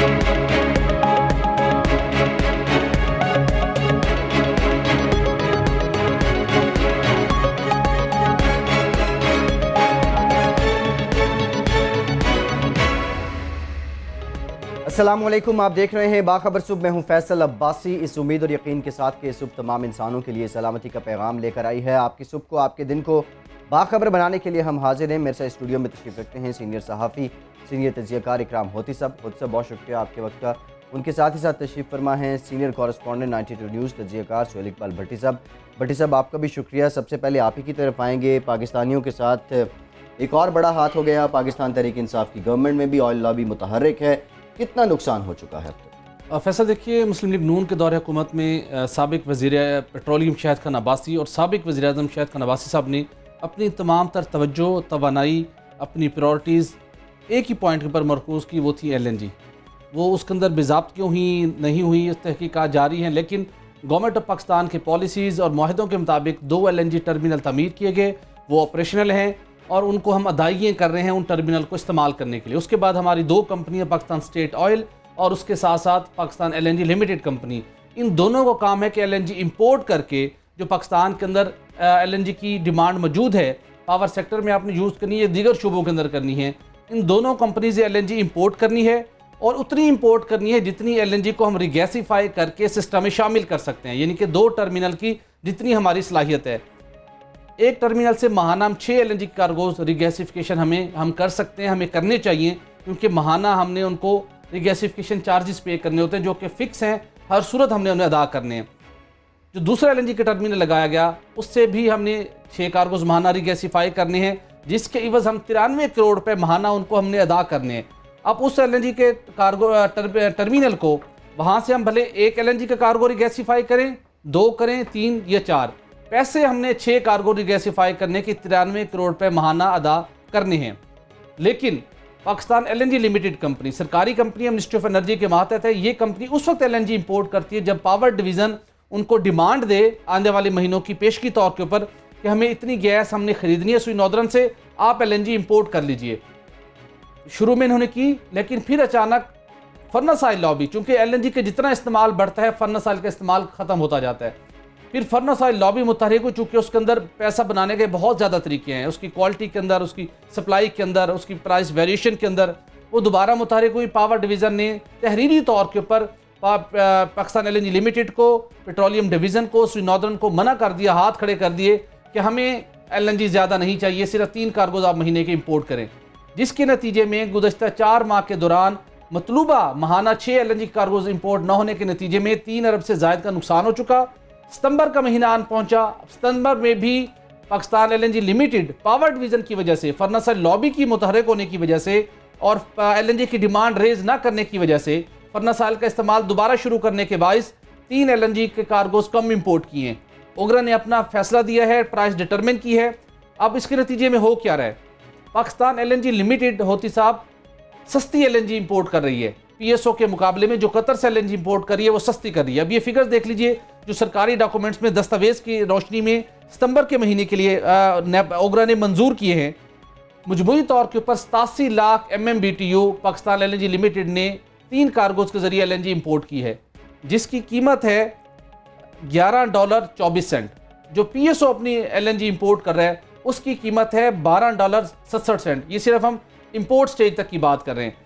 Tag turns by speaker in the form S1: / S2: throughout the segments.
S1: अस्सलाम वालेकुम, आप देख रहे हैं बाखबर सुबह। मैं हूं फैसल अब्बासी। इस उम्मीद और यकीन के साथ कि सुबह तमाम इंसानों के लिए सलामती का पैगाम लेकर आई है। आपकी सुबह को, आपके दिन को बाखबर बनाने के लिए हम हाजिर हैं। मेरे साथ स्टूडियो में तशरीफ़ रखते हैं सीनियर सहाफ़ी, सीनियर तजियाकार इकराम होती साहब। बहुत शुक्रिया आपके वक्त का। उनके साथ ही साथ तशरीफ़ फरमा हैं सीनियर कॉरेस्पॉन्डेंट 92 न्यूज़ तजियाकार सुहेल इकबाल भट्टी साहब। भट्टी साहब, आपका भी शुक्रिया। सबसे पहले आप ही की तरफ आएंगे। पाकिस्तानियों के साथ एक और बड़ा हाथ हो गया। पाकिस्तान तहरीक इंसाफ की गवर्नमेंट में भी ऑयल लॉबी मुतहर्रिक है। कितना नुकसान हो चुका है?
S2: फैसल, देखिए, मुस्लिम लीग नून के दौर हुकूमत में साबिक वज़ीर पेट्रोलियम शाहिद खान अब्बासी और साबिक वज़ीर आज़म शाहिद खान अब्बासी साहब ने अपनी तमाम तर तवज्जो, तवानाई, अपनी प्रायोरिटीज़ एक ही पॉइंट के ऊपर मरकूज़ की, वो थी LNG। वो उसके अंदर बेज़ाब्त क्यों ही नहीं हुई, इस तहकीकात जारी हैं, लेकिन गवर्नमेंट ऑफ पाकिस्तान के पॉलिसीज़ और मुआहदों के मुताबिक 2 LNG टर्मिनल तमीर किए गए, वो ऑपरेशनल हैं और उनको हम अदायगियाँ कर रहे हैं उन टर्मिनल को इस्तेमाल करने के लिए। उसके बाद हमारी 2 कंपनियाँ, पाकिस्तान स्टेट ऑयल और उसके साथ साथ पाकिस्तान LNG लिमिटेड कंपनी, इन दोनों को काम है कि LNG इंपोर्ट करके जो पाकिस्तान के अंदर LNG की डिमांड मौजूद है, पावर सेक्टर में आपने यूज़ करनी है, दीगर शोबों के अंदर करनी है, इन दोनों कंपनी से LNG इंपोर्ट करनी है और उतनी इंपोर्ट करनी है जितनी LNG को हम रिगैसीफाई करके सिस्टम में शामिल कर सकते हैं। यानी कि 2 टर्मिनल की जितनी हमारी सलाहियत है। एक टर्मिनल से माहाना हम 6 LNG कार्गोज रिगैसिफिकेशन हम कर सकते हैं, हमें करने चाहिए, क्योंकि माहाना हमने उनको रिगैसिफिकेशन चार्जेस पे करने होते हैं जो कि फ़िक्स हैं, हर सूरत हमने उन्हें अदा करने हैं। जो दूसरा LNG का टर्मिनल लगाया गया, उससे भी हमने 6 कार्गोज माहाना रिगैसिफाई करने हैं, जिसके इवज़ हम 93 करोड़ रुपये माहाना उनको हमने अदा करने हैं। अब उस LNG के कार्गो टर्मिनल को वहाँ से हम भले एक LNG का कार्गो रिगैसिफाई करें, 2 करें, 3 या 4, पैसे हमने 6 कार्गो रिगैसिफाई करने की 93 करोड़ रुपये माहाना अदा करने हैं। लेकिन पाकिस्तान LNG लिमिटेड कंपनी सरकारी कंपनी, मिनिस्ट्री ऑफ एनर्जी के मातहत है। ये कंपनी उस वक्त LNG इंपोर्ट करती है जब पावर डिवीज़न उनको डिमांड दे आने वाले महीनों की पेश की तौर के ऊपर कि हमें इतनी गैस हमने खरीदनी है सुई नॉर्दर्न से, आप LNG इंपोर्ट कर लीजिए। शुरू में इन्होंने की, लेकिन फिर अचानक फर्नेस ऑयल लॉबी, चूँकि LNG का जितना इस्तेमाल बढ़ता है फर्नेस ऑयल का इस्तेमाल ख़त्म होता जाता है। फिर फर्नेस ऑयल लॉबी मुतहरिक हो चुकी है। उसके अंदर पैसा बनाने के बहुत ज़्यादा तरीके हैं, उसकी क्वालिटी के अंदर, उसकी सप्लाई के अंदर, उसकी प्राइस वेरिएशन के अंदर। वो दोबारा मुतहरिक हुई। पावर डिवीज़न ने तहरीरी तौर के ऊपर पाकिस्तान LNG लिमिटेड को, पेट्रोलियम डिवीज़न को, सुई नॉर्दर्न को मना कर दिया, हाथ खड़े कर दिए कि हमें LNG ज़्यादा नहीं चाहिए, सिर्फ 3 कार्गोज आप महीने के इंपोर्ट करें। जिसके नतीजे में गुज़श्ता 4 माह के दौरान मतलूबा माहाना 6 LNG कार्गोज इंपोर्ट न होने के नतीजे में 3 अरब से ज़ायद का नुकसान हो चुका। सितंबर का महीना आन पहुंचा। सितंबर में भी Pakistan LNG limited power division की वजह से, फर्नेस ऑयल लॉबी की मुतहरिक होने की वजह से और LNG की डिमांड रेज ना करने की वजह से फर्नेस ऑयल का इस्तेमाल दोबारा शुरू करने के बायस 3 LNG के कार्गोज कम इंपोर्ट किए हैं। ओगरा ने अपना फैसला दिया है, प्राइस डिटरमिन की है। अब इसके नतीजे में हो क्या रहा है? पाकिस्तान LNG लिमिटेड होती साहब सस्ती LNG इंपोर्ट कर रही है PSO के मुकाबले में। जो कतर से LNG इंपोर्ट कर रही है वो सस्ती कर रही है। अब ये फिगर्स देख लीजिए जो सरकारी डॉक्यूमेंट्स में दस्तावेज़ की रोशनी में सितंबर के महीने के लिए ओगरा ने मंजूर किए हैं। मजमूई तौर के ऊपर 87 lakh MMBTU Pakistan LNG limited ने 3 कार्गोज के जरिए LNG इंपोर्ट की है, जिसकी कीमत है $11.24। जो PSO अपनी LNG इंपोर्ट कर रहा है उसकी कीमत है $12.67। ये सिर्फ हम इंपोर्ट स्टेज तक की बात कर रहे हैं।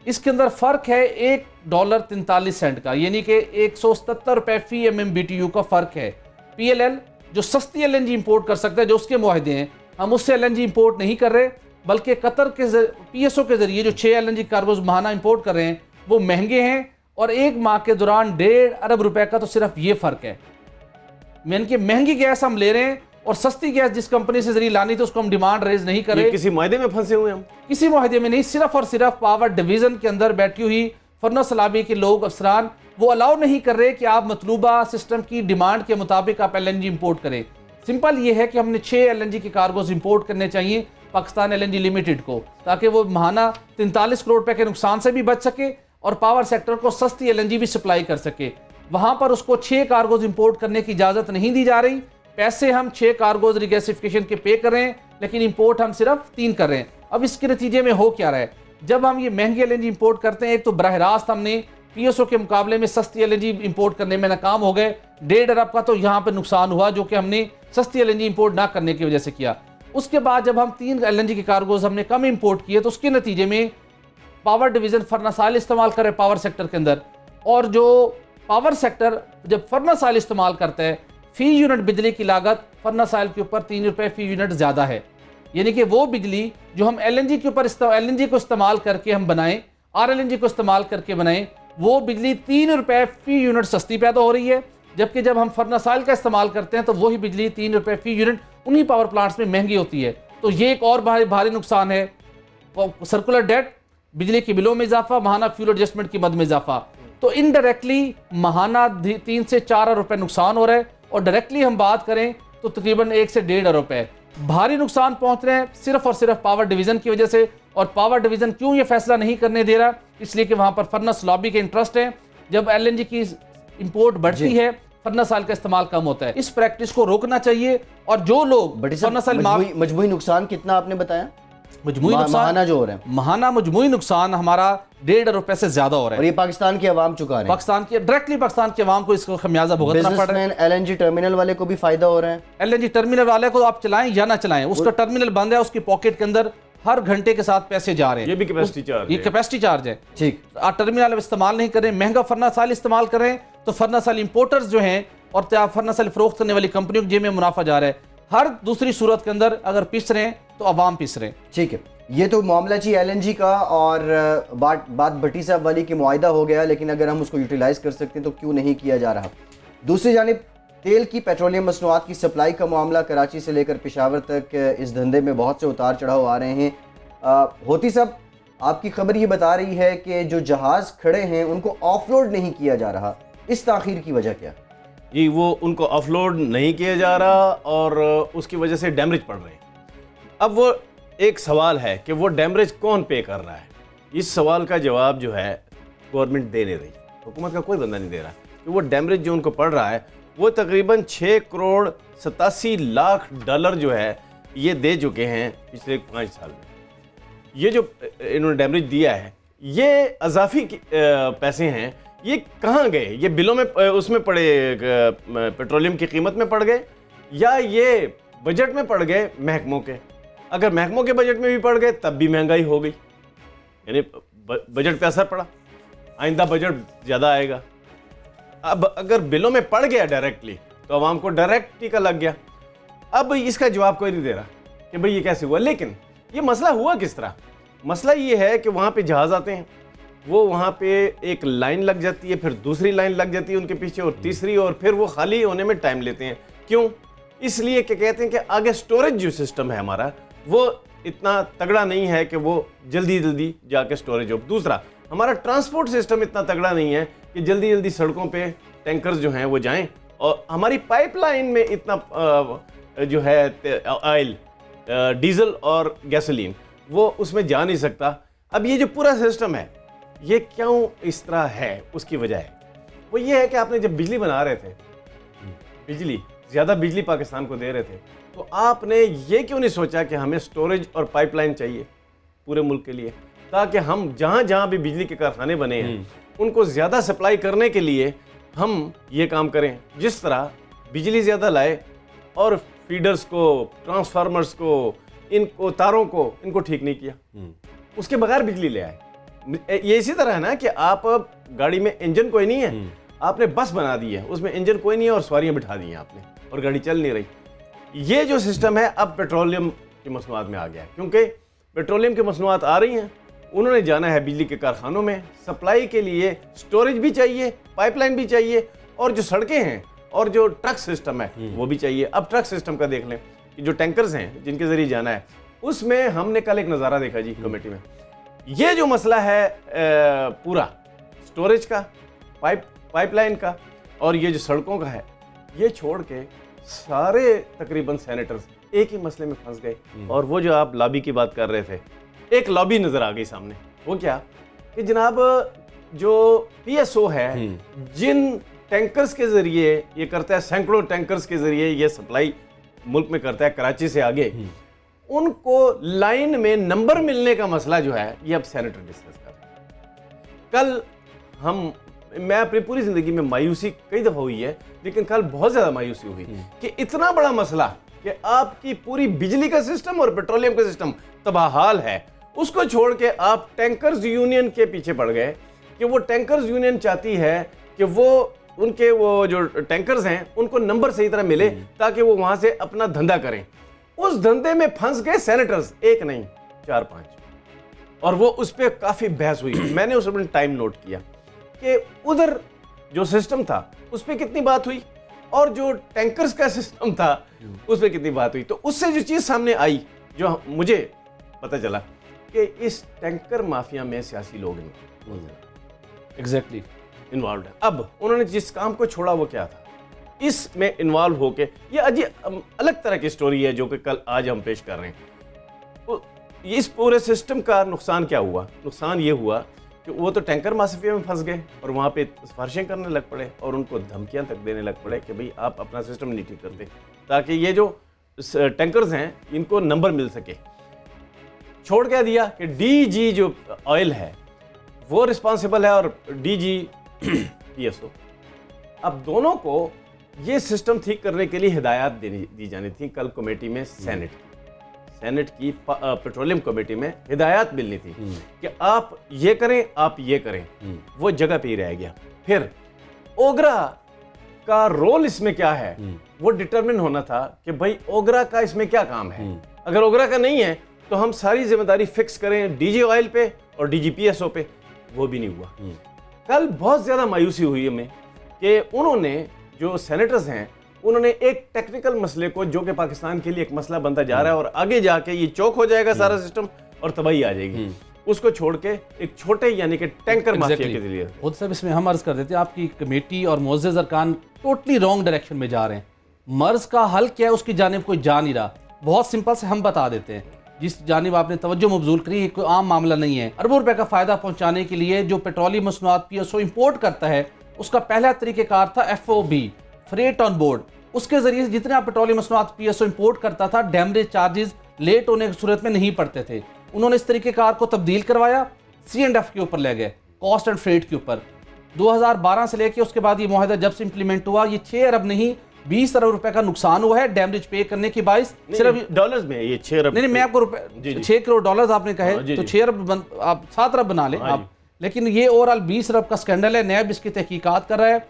S2: इसके अंदर फ़र्क है $1.43 का, यानी कि 177 रुपये फी MMBTU का फ़र्क है। PLL जो सस्ती LNG इंपोर्ट कर सकता है, जो उसके मुआहदे हैं, हम उससे LNG इंपोर्ट नहीं कर रहे, बल्कि कतर के PSO के ज़रिए जो 6 LNG कार्गोज माहाना इंपोर्ट कर रहे हैं वो महंगे हैं और 1 माह के दौरान 1.5 अरब रुपए का तो सिर्फ ये फ़र्क है। यानी कि महंगी गैस हम ले रहे हैं और सस्ती गैस जिस कंपनी से जरिए लानी थी उसको हम डिमांड रेज नहीं करें।
S3: किसी मुआहदे में फंसे हुए हम?
S2: किसी मुआहदे में नहीं, सिर्फ और सिर्फ पावर डिवीज़न के अंदर बैठी हुई फर्नेस लॉबी के लोग, अफसरान, वो अलाउ नहीं कर रहे कि आप मतलूबा सिस्टम की डिमांड के मुताबिक आप LNG इंपोर्ट करें। सिंपल ये है कि हमने 6 LNG के कार्गोज इंपोर्ट करने चाहिए पाकिस्तान LNG लिमिटेड को, ताकि वो माहाना 43 करोड़ रुपए के नुकसान से भी बच सके और पावर सेक्टर को सस्ती LNG भी सप्लाई कर सके। वहाँ पर उसको 6 कार्गोज इंपोर्ट करने की इजाज़त नहीं दी जा रही। पैसे हम 6 कार्गोज रिगैसिफिकेशन के पे कर रहे हैं, लेकिन इंपोर्ट हम सिर्फ 3 कर रहे हैं। अब इसके नतीजे में हो क्या रहा है? जब हम ये महंगी एलएनजी इंपोर्ट करते हैं, एक तो बराह रास्त हमने पीएसओ के मुकाबले में सस्ती एलएनजी इंपोर्ट करने में नाकाम हो गए, 1.5 अरब का तो यहाँ पे नुकसान हुआ जो कि हमने सस्ती एलएनजी इंपोर्ट ना करने की वजह से किया। उसके बाद जब हम 3 एलएनजी के कार्गोज हमने कम इंपोर्ट किए तो उसके नतीजे में पावर डिवीजन फर्नेस ऑयल इस्तेमाल करे पावर सेक्टर के अंदर, और जो पावर सेक्टर जब फर्नेस ऑयल इस्तेमाल करता है फी यूनिट बिजली की लागत फर्नेस ऑयल के ऊपर 3 रुपये फी यूनिट ज़्यादा है। यानी कि वो बिजली जो हम एलएनजी के ऊपर एलएनजी को इस्तेमाल करके हम बनाएं, आरएलएनजी को इस्तेमाल करके बनाएं, वो बिजली 3 रुपये फी यूनिट सस्ती पैदा हो रही है, जबकि जब हम फर्नेस ऑयल का इस्तेमाल करते हैं तो वही बिजली 3 रुपये फी यूनिट उन्हीं पावर प्लांट्स में महंगी होती है। तो ये एक और भारी नुकसान है। सर्कुलर डेट, बिजली के बिलों में इजाफा, महाना फ्यूल एडजस्टमेंट की मद में इजाफा, तो इनडायरेक्टली महाना 3 से 4 अरब रुपये नुकसान हो रहा है, और डायरेक्टली हम बात करें तो तकरीबन 1 से 1.5 अरब रुपये भारी नुकसान पहुंच रहे हैं सिर्फ और सिर्फ पावर डिवीजन की वजह से। और पावर डिवीजन क्यों ये फैसला नहीं करने दे रहा? इसलिए कि वहां पर फर्नेस लॉबी के इंटरेस्ट है। जब एलएनजी की इंपोर्ट बढ़ती है फर्नेस ऑयल का इस्तेमाल कम होता है। इस प्रैक्टिस को रोकना चाहिए। और जो लोग
S1: मजमूई नुकसान कितना आपने बताया?
S2: मजमूई नुकसान
S1: महाना जो हो रहा है,
S2: महाना मजमूई नुकसान हमारा 1.5 अरब रुपए से ज्यादा हो रहा है,
S1: और ये पाकिस्तान की आवाम चुका रहे हैं।
S2: डायरेक्टली पाकिस्तान की आवाम को इसको खमियाजा भुगतना पड़ रहा है।
S1: एलएनजी टर्मिनल वाले को भी फायदा हो रहा है।
S2: एलएनजी टर्मिनल वाले को आप चलाएं या ना चलाएं, उसका टर्मिनल बंद है, उसकी पॉकेट के अंदर हर घंटे के साथ पैसे जा रहे हैं।
S3: ये भी कैपेसिटी चार्ज,
S2: ये कैपेसिटी चार्ज है।
S1: ठीक,
S2: आप टर्मिनल इस्तेमाल नहीं करें, महंगा फर्नेस ऑयल इस्तेमाल करें, तो फर्नेस ऑयल इंपोर्टर्स जो हैं और फर्नेस ऑयल फरोख्त करने वाली कंपनियों के जेब में मुनाफा जा रहा है। हर दूसरी सूरत के अंदर अगर पिस रहे हैं तो अवाम पिस रहे हैं।
S1: ठीक है, ये तो मामला जी एलएनजी का, और बात भट्टी साहब वाली की मुआहिदा हो गया, लेकिन अगर हम उसको यूटिलाइज कर सकते हैं तो क्यों नहीं किया जा रहा। दूसरी जानिब तेल की पेट्रोलियम मसनूआत की सप्लाई का मामला, कराची से लेकर पेशावर तक इस धंधे में बहुत से उतार चढ़ाव आ रहे हैं। होती साहब, आपकी खबर ये बता रही है कि जो जहाज़ खड़े हैं उनको ऑफलोड नहीं किया जा रहा, इस ताख़ीर की वजह क्या?
S3: ये वो उनको ऑफलोड नहीं किया जा रहा और उसकी वजह से डैमेज पड़ रहे हैं। अब वो एक सवाल है कि वो डैमेज कौन पे कर रहा है। इस सवाल का जवाब जो है गवर्नमेंट दे नहीं रही, हुकूमत का कोई बंदा नहीं दे रहा कि वो डैमेज जो उनको पड़ रहा है वो तकरीबन 6 करोड़ 87 लाख डॉलर जो है ये दे चुके हैं पिछले 5 साल में। ये जो इन्होंने डैमेज दिया है ये अजाफी पैसे हैं, ये कहाँ गए? ये बिलों में उसमें पड़े, पेट्रोलियम की कीमत में पड़ गए, या ये बजट में पड़ गए महकमों के? अगर महकमों के बजट में भी पड़ गए तब भी महंगाई हो गई, यानी बजट पे असर पड़ा, आइंदा बजट ज़्यादा आएगा। अब अगर बिलों में पड़ गया डायरेक्टली तो आवाम को डायरेक्ट टीका लग गया। अब इसका जवाब कोई नहीं दे रहा कि भाई ये कैसे हुआ। लेकिन ये मसला हुआ किस तरह? मसला ये है कि वहाँ पे जहाज़ आते हैं, वो वहाँ पे एक लाइन लग जाती है, फिर दूसरी लाइन लग जाती है उनके पीछे, और तीसरी, और फिर वो खाली होने में टाइम लेते हैं। क्यों? इसलिए कि कहते हैं कि आगे स्टोरेज जो सिस्टम है हमारा वो इतना तगड़ा नहीं है कि वो जल्दी जल्दी जाके स्टोरेज हो। दूसरा, हमारा ट्रांसपोर्ट सिस्टम इतना तगड़ा नहीं है कि जल्दी जल्दी सड़कों पे टैंकर्स जो हैं वो जाएं, और हमारी पाइपलाइन में इतना जो है ऑयल, डीजल और गैसोलीन वो उसमें जा नहीं सकता। अब ये जो पूरा सिस्टम है ये क्यों इस तरह है, उसकी वजह है वो ये है कि आपने जब बिजली बना रहे थे, बिजली ज़्यादा बिजली पाकिस्तान को दे रहे थे, तो आपने ये क्यों नहीं सोचा कि हमें स्टोरेज और पाइपलाइन चाहिए पूरे मुल्क के लिए, ताकि हम जहाँ जहाँ भी बिजली के कारखाने बने हैं उनको ज़्यादा सप्लाई करने के लिए हम ये काम करें। जिस तरह बिजली ज़्यादा लाए और फीडर्स को, ट्रांसफार्मर्स को, इनको तारों को, इनको ठीक नहीं किया, उसके बगैर बिजली ले आए। ये इसी तरह है ना कि आप गाड़ी में इंजन कोई नहीं है, आपने बस बना दी है, उसमें इंजन कोई नहीं है और सवारियां बिठा दी हैं आपने, और गाड़ी चल नहीं रही। ये जो सिस्टम है अब पेट्रोलियम की मसनूआत में आ गया है, क्योंकि पेट्रोलियम की मसनूआत आ रही हैं, उन्होंने जाना है बिजली के कारखानों में, सप्लाई के लिए स्टोरेज भी चाहिए, पाइपलाइन भी चाहिए, और जो सड़कें हैं और जो ट्रक सिस्टम है वो भी चाहिए। अब ट्रक सिस्टम का देख लें कि जो टैंकर्स हैं जिनके जरिए जाना है, उसमें हमने कल एक नज़ारा देखा जी कमेटी में। ये जो मसला है पूरा स्टोरेज का, पाइपलाइन का, और ये जो सड़कों का है, ये छोड़ के सारे तकरीबन सेनेटर्स एक ही मसले में फंस गए। और वो जो आप लॉबी की बात कर रहे थे, एक लॉबी नजर आ गई सामने। वो क्या कि जनाब जो पीएसओ है, जिन टैंकर्स के जरिए ये करता है, सैकड़ों टैंकर्स के जरिए ये सप्लाई मुल्क में करता है कराची से आगे, उनको लाइन में नंबर मिलने का मसला जो है ये अब सेनेटर डिस्कस कर रहे हैं। कल मैं अपनी पूरी ज़िंदगी में मायूसी कई दफ़ा हुई है, लेकिन कल बहुत ज़्यादा मायूसी हुई कि इतना बड़ा मसला कि आपकी पूरी बिजली का सिस्टम और पेट्रोलियम का सिस्टम तबाहाल है, उसको छोड़ के आप टैंकर्स यूनियन के पीछे पड़ गए कि वो टैंकर्स यूनियन चाहती है कि वो उनके वो जो टैंकर्स हैं उनको नंबर सही तरह मिले ताकि वो वहाँ से अपना धंधा करें। उस धंधे में फंस गए सेनेटर्स, एक नहीं 4-5, और वो उस पर काफ़ी बहस हुई। मैंने उस समय टाइम नोट किया कि उधर जो सिस्टम था उस पर कितनी बात हुई और जो टैंकर्स का सिस्टम था उस पर कितनी बात हुई। तो उससे जो चीज़ सामने आई, जो मुझे पता चला कि इस टैंकर माफिया में सियासी लोग
S2: एग्जैक्टली
S3: इन्वॉल्व है। अब उन्होंने जिस काम को छोड़ा वो क्या था, इसमें इन्वॉल्व होके ये अजीब अलग तरह की स्टोरी है जो कि कल आज हम पेश कर रहे हैं। तो इस पूरे सिस्टम का नुकसान क्या हुआ? नुकसान ये हुआ कि वो तो टैंकर माफिया में फंस गए और वहाँ पे सिफारिशें करने लग पड़े और उनको धमकियाँ तक देने लग पड़े कि भाई आप अपना सिस्टम नहीं ठीक करते, ताकि ये जो टैंकर्स हैं इनको नंबर मिल सके। छोड़ क्या दिया कि डीजी जो ऑयल है वो रिस्पॉन्सिबल है और डीजी पीएसओ। अब दोनों को ये सिस्टम ठीक करने के लिए हिदायत दी जानी थी। कल कमेटी में सेनेट की पेट्रोलियम कमेटी में हिदायत मिलनी थी कि आप ये करें, आप ये करें। वो जगह पे ही रह गया। फिर ओगरा का रोल इसमें क्या है वो डिटरमिन होना था कि भाई ओगरा का इसमें क्या काम है। अगर ओगरा का नहीं है तो हम सारी जिम्मेदारी फिक्स करें डीजी ऑयल पे और डीजी पीएसओ पे, वो भी नहीं हुआ। कल बहुत ज्यादा मायूसी हुई हमें कि उन्होंने जो सेनेटर्स हैं उन्होंने एक टेक्निकल मसले को, जो कि पाकिस्तान के लिए एक मसला बनता जा रहा है और आगे जाके ये चौक हो जाएगा सारा सिस्टम और तबाही आ जाएगी, उसको छोड़ के एक छोटे यानी कि टैंकर माफिया के लिए
S2: खुद सब इसमें हम अर्ज कर देते हैं आपकी कमेटी और मुअज़्ज़ज़ अरकान टोटली रॉन्ग डायरेक्शन में जा रहे हैं। मर्ज का हल क्या है उसकी जानिब कोई जा नहीं रहा। बहुत सिंपल से हम बता देते हैं, जिस जानिब आपने तवज्जो मबजूल करी कोई आम मामला नहीं है। अरबों रुपए का फायदा पहुंचाने के लिए जो पेट्रोलियम मसनूआत पीएसओ इंपोर्ट करता है उसका पहला तरीक़ेकार था FOB, फ्रेट ऑन बोर्ड। उसके जरिए जितने आप पेट्रोलियम मसनूआत पीएसओ इंपोर्ट करता था डैमरेज चार्जेस लेट होने की सूरत में नहीं पड़ते थे। उन्होंने इस तरीक़ेकार को तब्दील करवाया, C&F के ऊपर ले गए, कॉस्ट एंड फ्रेट के ऊपर। 2012 से लेके उसके बाद ये मुआहदा जब से इंप्लीमेंट हुआ, ये 6 अरब नहीं 20 अरब रुपए का नुकसान हुआ है डैमेज पे करने की बाइस। सिर्फ
S3: डॉलर्स में ये 6 अरब
S2: नहीं, मैं आपको रुपए 6 करोड़ डॉलर्स आपने कहे तो 6 अरब आप 7 अरब बना लें आप, लेकिन ये ओवरऑल 20 अरब का स्कैंडल है। नैब इसकी तहकीकात कर रहा है।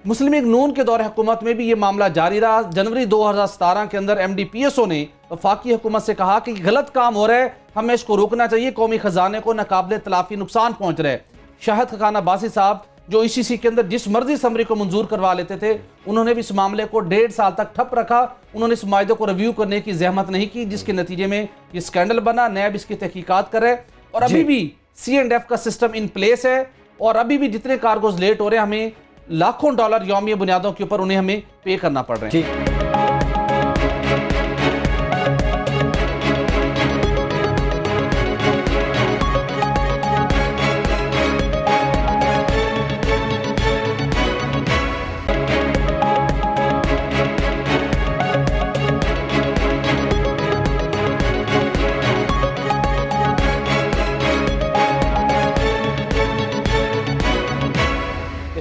S2: मुस्लिम लीग नून के दौर हुकूमत में भी ये मामला जारी रहा। जनवरी 2017 के अंदर MD PSO ने वफाकी हुकूमत से कहा कि गलत काम हो रहा है, हमें इसको रोकना चाहिए, कौमी खजाने को नाकाबिले तलाफी नुकसान पहुंच रहा है। शाहिद खान अब्बासी साहब जो ECC के अंदर जिस मर्जी समरी को मंजूर करवा लेते थे, उन्होंने भी इस मामले को 1.5 साल तक ठप रखा। उन्होंने इस मायदे को रिव्यू करने की जहमत नहीं की, जिसके नतीजे में ये स्कैंडल बना। नैब इसकी तहकीकात करे और अभी भी C&F का सिस्टम इन प्लेस है और अभी भी जितने कार्गोज लेट हो रहे हैं हमें लाखों डॉलर यौमिया बुनियादों के ऊपर उन्हें हमें पे करना पड़ रहा है।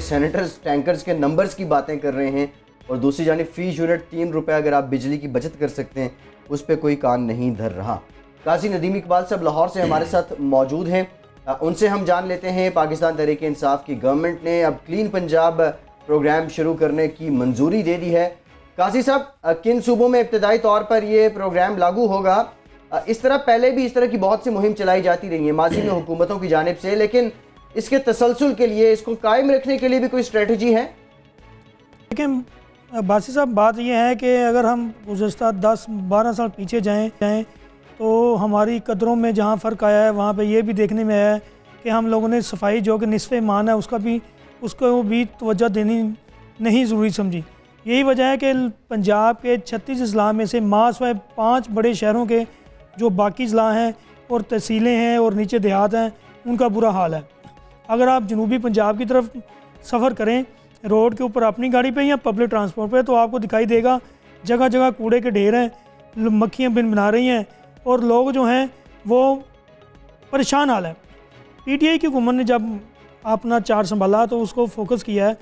S1: सेनेटर्स टैंकर्स के नंबर्स की बातें कर रहे हैं और दूसरी जानिब फी यूनिट 3 रुपये अगर आप बिजली की बचत कर सकते हैं उस पर कोई कान नहीं धर रहा। काजी नदीम इकबाल साहब लाहौर से हमारे साथ मौजूद हैं, उनसे हम जान लेते हैं पाकिस्तान तहरीक इंसाफ की गवर्नमेंट ने अब क्लीन पंजाब प्रोग्राम शुरू करने की मंजूरी दे दी है। काजी साहब, किन सूबों में इब्तदाई तौर पर यह प्रोग्राम लागू होगा? इस तरह पहले भी इस तरह की बहुत सी मुहिम चलाई जाती रही है माजी में हुकूमतों की जानिब से, लेकिन इसके तसलसल के लिए, इसको कायम रखने के लिए भी कोई स्ट्रेटजी है?
S4: लेकिन बासी साहब, बात यह है कि अगर हम गुज़श्ता 10-12 साल पीछे जाएं तो हमारी कदरों में जहां फ़र्क आया है वहां पे ये भी देखने में आया है कि हम लोगों ने सफाई जो कि निस्फ़े ईमान है उसको भी तवज्जो देनी नहीं ज़रूरी समझी। यही वजह है कि पंजाब के 36 अजला में से मासवा 5 बड़े शहरों के जो बाकी अजला हैं और तहसीलें हैं और नीचे देहात हैं उनका बुरा हाल है। अगर आप जनूबी पंजाब की तरफ सफ़र करें रोड के ऊपर अपनी गाड़ी पे या पब्लिक ट्रांसपोर्ट पे, तो आपको दिखाई देगा जगह जगह कूड़े के ढेर हैं, मक्खियाँ बिन बना रही हैं और लोग जो हैं वो परेशान हाल है। PTI की हुकूमत ने जब अपना चार्ज संभाला तो उसको फोकस किया है,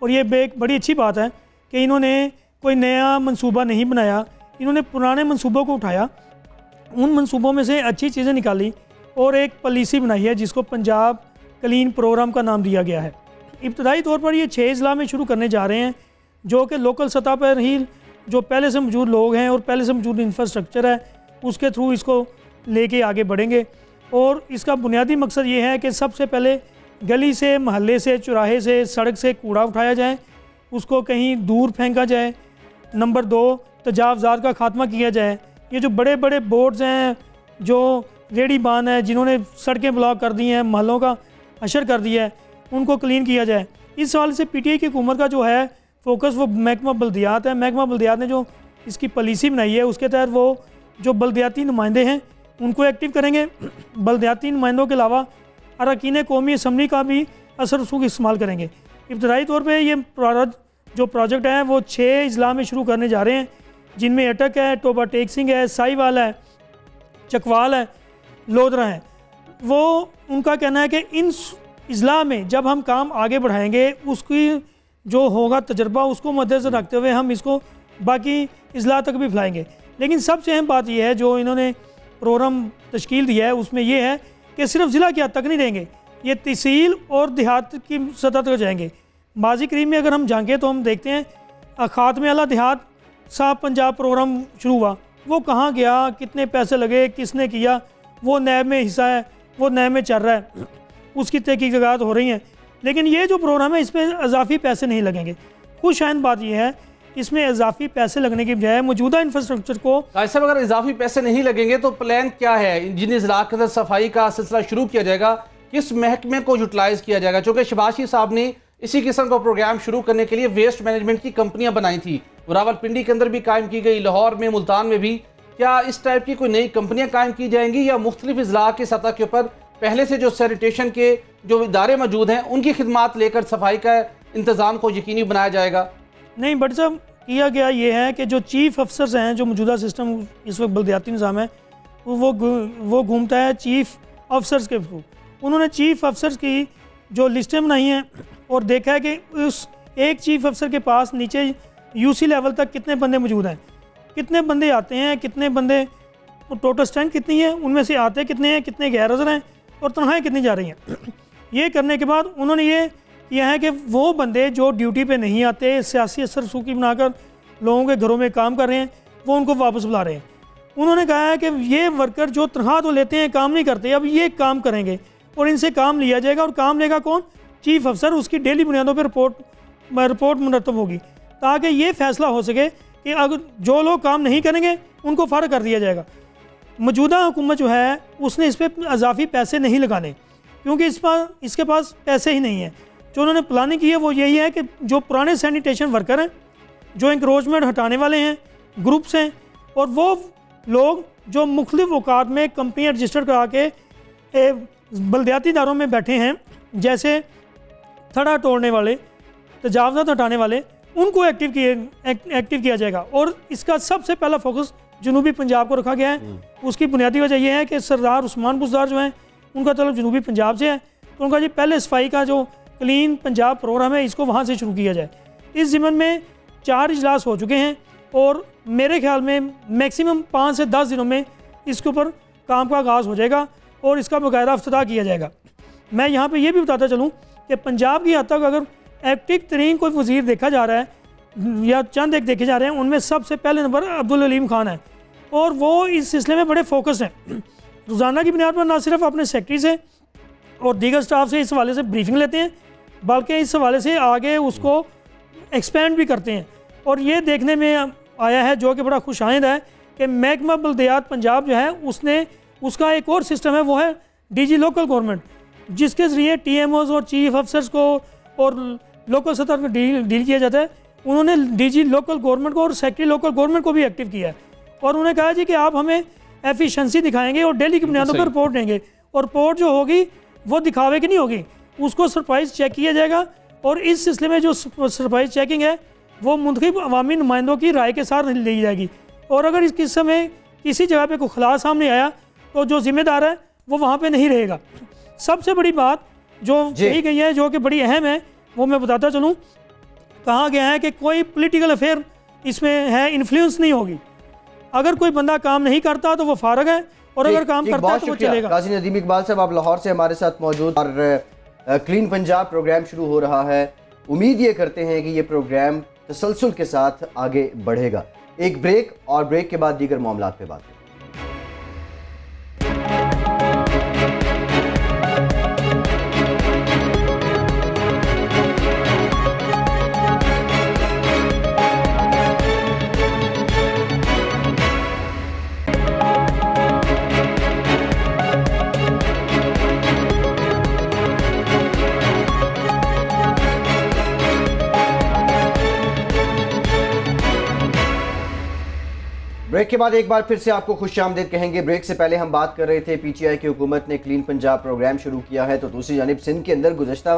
S4: और ये एक बड़ी अच्छी बात है कि इन्होंने कोई नया मंसूबा नहीं बनाया, इन्होंने पुराने मंसूबों को उठाया, उन मंसूबों में से अच्छी चीज़ें निकाली और एक पॉलिसी बनाई है जिसको पंजाब क्लीन प्रोग्राम का नाम दिया गया है। इब्तदाई तौर पर ये 6 अजला में शुरू करने जा रहे हैं, जो कि लोकल सतह पर ही जो पहले से मौजूद लोग हैं और पहले से मौजूद इंफ्रास्ट्रक्चर है उसके थ्रू इसको लेके आगे बढ़ेंगे। और इसका बुनियादी मकसद ये है कि सबसे पहले गली से, महल्ले से, चौराहे से, सड़क से कूड़ा उठाया जाए, उसको कहीं दूर फेंका जाए। नंबर 2, तजावज़ात का खात्मा किया जाए। ये जो बड़े बड़े बोर्ड्स हैं, जो रेडी बान है, जिन्होंने सड़कें ब्लॉक कर दी हैं, महलों का हशर कर दिया है, उनको क्लीन किया जाए। इस सवाल से PTI की हुकूमत का जो है फोकस वो महकमा बल्दियात है। महकमा बल्दियात ने जो इसकी पॉलिसी बनाई है उसके तहत वो जो बल्दियाती नुमाइंदे हैं उनको एक्टिव करेंगे। बल्दियाती नुमाइंदों के अलावा अरकान कौमी असम्बली का भी असर रसूख इस्तेमाल करेंगे। इब्तदाई तौर पर ये जो प्रोजेक्ट है वो 6 अजला में शुरू करने जा रहे हैं, जिनमें अटक है, टोबा टेक्सिंग है, साहिवाल है, चकवाल है, लोधरा है। वो उनका कहना है कि इन अजला में जब हम काम आगे बढ़ाएंगे उसकी जो होगा तजर्बा उसको मद्देनज़र रखते हुए हम इसको बाकी अजला तक भी फैलाएंगे। लेकिन सबसे अहम बात यह है जो इन्होंने प्रोग्राम तश्कील दिया है उसमें यह है कि सिर्फ ज़िला की हद तक नहीं रहेंगे, ये तहसील और देहात की सतह तक जाएंगे। माजी करीब में अगर हम झांकें तो हम देखते हैं खात्मे आला देहात साहब पंजाब प्रोग्राम शुरू हुआ, वो कहाँ गया, कितने पैसे लगे, किसने किया, वो नैब में हिस्सा है, वो नैब में चल रहा है, उसकी तहकीकात हो रही हैं। लेकिन ये जो प्रोग्राम है इसमें इजाफी पैसे नहीं लगेंगे। खुशआइन बात यह है इसमें इजाफी पैसे लगने की बजाय मौजूदा इंफ्रास्ट्रक्चर को
S2: साहब अगर इजाफी पैसे नहीं लगेंगे तो प्लान क्या है? जिन इजला के अंदर सफाई का सिलसिला शुरू किया जाएगा, किस महकमे को यूटिलाइज किया जाएगा? चूँकि शबाशी साहब ने इसी किस्म का प्रोग्राम शुरू करने के लिए वेस्ट मैनेजमेंट की कंपनियां बनाई थी, रावलपिंडी के अंदर भी कायम की गई, लाहौर में, मुल्तान में भी। क्या इस टाइप की कोई नई कंपनियां कायम की जाएंगी या मुख्तलिफ अजला की सतह के ऊपर पहले से जो सैनिटेशन के जो इदारे मौजूद हैं उनकी खिदमात लेकर सफाई का इंतज़ाम को यकीनी बनाया जाएगा?
S4: नहीं बट साहब, किया गया ये है कि जो चीफ अफसर्स हैं, जो मौजूदा सिस्टम इस वक्त बल्दियाती निज़ाम है वो घूमता है चीफ अफसर्स के थ्रू। उन्होंने चीफ अफसर्स की जो लिस्टें बनाई हैं और देखा है कि उस एक चीफ अफसर के पास नीचे UC लेवल तक कितने बंदे मौजूद हैं, कितने बंदे आते हैं, कितने बंदे, टोटल स्ट्रेंथ कितनी है, उनमें से आते कितने हैं, कितने गैर हाज़िर हैं और तनख्वाहें कितनी जा रही हैं। ये करने के बाद उन्होंने ये किया है कि वो बंदे जो ड्यूटी पे नहीं आते, सियासी असर सूखी बनाकर लोगों के घरों में काम कर रहे हैं, वो उनको वापस बुला रहे हैं। उन्होंने कहा है कि ये वर्कर जो तनख्वाह तो लेते हैं, काम नहीं करते, अब ये काम करेंगे और इनसे काम लिया जाएगा। और काम लेगा कौन? चीफ अफसर। उसकी डेली बुनियादों पर रिपोर्ट मुरतब होगी ताकि ये फैसला हो सके कि अगर जो लोग काम नहीं करेंगे उनको फ़ारग कर दिया जाएगा। मौजूदा हुकूमत जो है उसने इस पर इजाफी पैसे नहीं लगाने, क्योंकि इसके पास पैसे ही नहीं है। जो उन्होंने प्लानिंग की है वो यही है कि जो पुराने सैनिटेशन वर्कर हैं, जो इंक्रोचमेंट हटाने वाले हैं, ग्रुप्स हैं, और वो लोग जो मुख्तलिफ औकात में कंपनियाँ रजिस्टर करा के बल्दियाती इदारों में बैठे हैं, जैसे थड़ा तोड़ने वाले, तजावज़ात हटाने वाले, उनको एक्टिव किया जाएगा। और इसका सबसे पहला फोकस जनूबी पंजाब को रखा गया है। उसकी बुनियादी वजह यह है कि सरदार उस्मान बुज़दार जो हैं उनका तलब जनूबी पंजाब से है, तो उनका जी पहले सफाई का जो क्लीन पंजाब प्रोग्राम है इसको वहाँ से शुरू किया जाए। इस ज़िमन में 4 इजलास हो चुके हैं और मेरे ख्याल में मैक्सिमम 5 से 10 दिनों में इसके ऊपर काम का आगाज़ हो जाएगा और इसका बाकायदा इफ्तिताह किया जाएगा। मैं यहाँ पे ये भी बताता चलूँ कि पंजाब की हद तक अगर एक्टिव तरीन कोई वज़ीर देखा जा रहा है या चंद एक देखे जा रहे हैं, उनमें सबसे पहले नंबर अब्दुल अलीम खान है और वो इस सिलसिले में बड़े फोकस हैं। रोज़ाना की बुनियाद पर ना सिर्फ अपने सेक्रेटरी से और दीगर स्टाफ से इस हवाले से ब्रीफिंग लेते हैं, बल्कि इस हवाले से आगे उसको एक्सपेंड भी करते हैं। और ये देखने में आया है, जो कि बड़ा खुशाइंद है, कि महकमा बल्दियात पंजाब जो है उसका एक और सिस्टम है, वो है DG लोकल गवर्नमेंट, जिसके ज़रिए TMOs और चीफ अफसर्स को और लोकल सतह पर डील किया जाता है। उन्होंने DG लोकल गवर्नमेंट को और सेक्रेटरी लोकल गवर्नमेंट को भी एक्टिव किया है और उन्होंने कहा जी कि आप हमें एफिशिएंसी दिखाएंगे और डेली की बुनियादों पर रिपोर्ट देंगे, और रिपोर्ट जो होगी वो दिखावे की नहीं होगी, उसको सरप्राइज चेक किया जाएगा। और इस सिलसिले में जो सरप्राइज चेकिंग है वो मुंतखब अवामी नुमाइंदों की राय के साथ ली जाएगी। और अगर इस किस्म में किसी जगह पे कोई खला सामने आया तो जो जिम्मेदार है वो वहाँ पे नहीं रहेगा। सबसे बड़ी बात जो कही गई है, जो कि बड़ी अहम है, वो मैं बताता चलूँ। कहा गया है कि कोई पॉलिटिकल अफेयर इसमें है, इन्फ्लुएंस नहीं होगी। अगर कोई बंदा काम नहीं करता तो वो फारग है, और अगर काम करता है तो वो चलेगा।
S1: काजी नदीम इकबाल साहब, आप लाहौर से हमारे साथ मौजूद, और क्लीन पंजाब प्रोग्राम शुरू हो रहा है। उम्मीद ये करते हैं कि ये प्रोग्राम तसलसल के साथ आगे बढ़ेगा। एक ब्रेक, और ब्रेक के बाद दीगर मामलात पे बात करें। ब्रेक के बाद एक बार फिर से आपको खुशामदीद कहेंगे। ब्रेक से पहले हम बात कर रहे थे पीटीआई की हुकूमत ने क्लीन पंजाब प्रोग्राम शुरू किया है, तो दूसरी जानिब सिंध के अंदर गुज़श्ता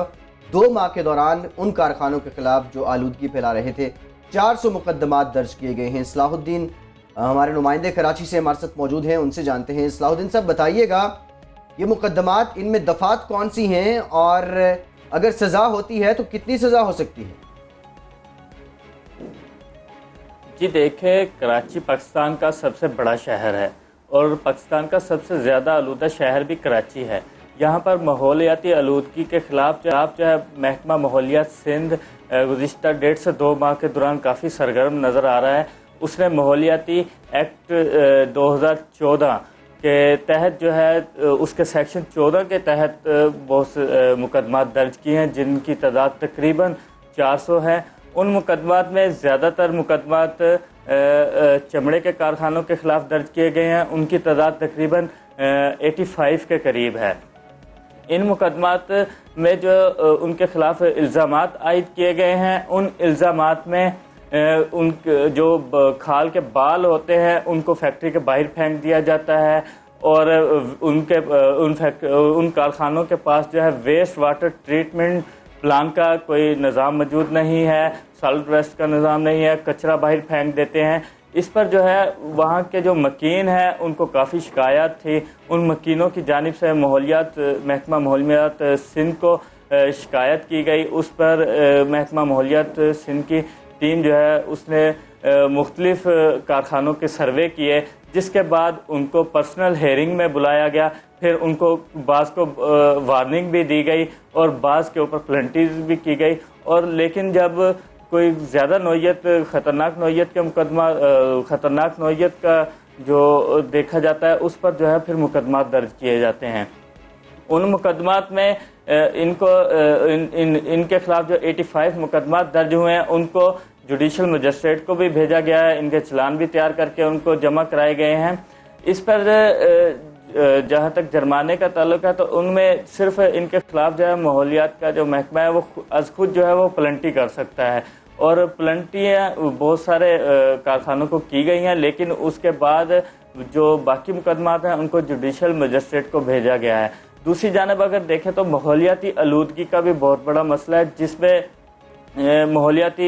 S1: 2 माह के दौरान उन कारखानों के खिलाफ जो आलूदगी फैला रहे थे 400 मुकदमात दर्ज किए गए हैं। सलाहुद्दीन हमारे नुमाइंदे कराची से हमारे साथ मौजूद हैं, उनसे जानते हैं। सलाहुद्दीन साहब, बताइएगा ये मुकदमात, इनमें दफात कौन सी हैं, और अगर सज़ा होती है तो कितनी सज़ा हो सकती है?
S5: जी देखें, कराची पाकिस्तान का सबसे बड़ा शहर है और पाकिस्तान का सबसे ज़्यादा आलूदा शहर भी कराची है। यहाँ पर माहौलियाती आलूदगी के खिलाफ जो है महकमा माहौलियात सिंध गुज़िश्ता 1.5 से 2 माह के दौरान काफ़ी सरगर्म नज़र आ रहा है। उसने माहौलियाती एक्ट 2014 के तहत जो है उसके सेक्शन 14 के तहत बहुत से मुकदमात दर्ज किए हैं, जिनकी तादाद तकरीबन 400 है। उन मुकदमात में ज़्यादातर मुकदमात चमड़े के कारखानों के ख़िलाफ़ दर्ज किए गए हैं, उनकी तादाद तकरीबन 85 के करीब है। इन मुकदमात में जो उनके ख़िलाफ़ इल्ज़ामात आयद किए गए हैं, उन इल्ज़ामात में उन जो खाल के बाल होते हैं उनको फैक्ट्री के बाहर फेंक दिया जाता है, और उन कारखानों के पास जो है वेस्ट वाटर ट्रीटमेंट प्लान का कोई निज़ाम मौजूद नहीं है, सॉलिड वेस्ट का निज़ाम नहीं है, कचरा बाहर फेंक देते हैं। इस पर जो है वहाँ के जो मकीन हैं उनको काफ़ी शिकायत थी। उन मकीनों की जानिब से महकमा माहौलियात सिंध को शिकायत की गई। उस पर महकमा माहौलियात सिंध की टीम जो है उसने मुख्तलिफ कारखानों के सर्वे किए, जिसके बाद उनको पर्सनल हेयरिंग में बुलाया गया। फिर उनको बाज़ को वार्निंग भी दी गई और बाज़ के ऊपर पेनल्टीज भी की गई। और लेकिन जब कोई ज़्यादा नौइयत, ख़तरनाक नौइयत का मुकदमा, ख़तरनाक नौइयत का जो देखा जाता है, उस पर जो है फिर मुकदमात दर्ज किए जाते हैं। उन मुकदमात में इनके खिलाफ जो 85 मुकदमात दर्ज हुए हैं उनको जुडिशल मजिस्ट्रेट को भी भेजा गया है, इनके चलान भी तैयार करके उनको जमा कराए गए हैं। इस पर जहाँ तक जुर्माने का ताल्लुक है तो उनमें सिर्फ इनके खिलाफ जो है माहौलियात का जो महकमा है वो खुद जो है वो प्लंटी कर सकता है, और प्लंटियाँ बहुत सारे कारखानों को की गई हैं, लेकिन उसके बाद जो बाकी मुकदमात हैं उनको जुडिशल मजिस्ट्रेट को भेजा गया है। दूसरी जानब अगर देखें तो माहौलियाती आलूदगी का भी बहुत बड़ा मसला है, जिसमें माहौलियाती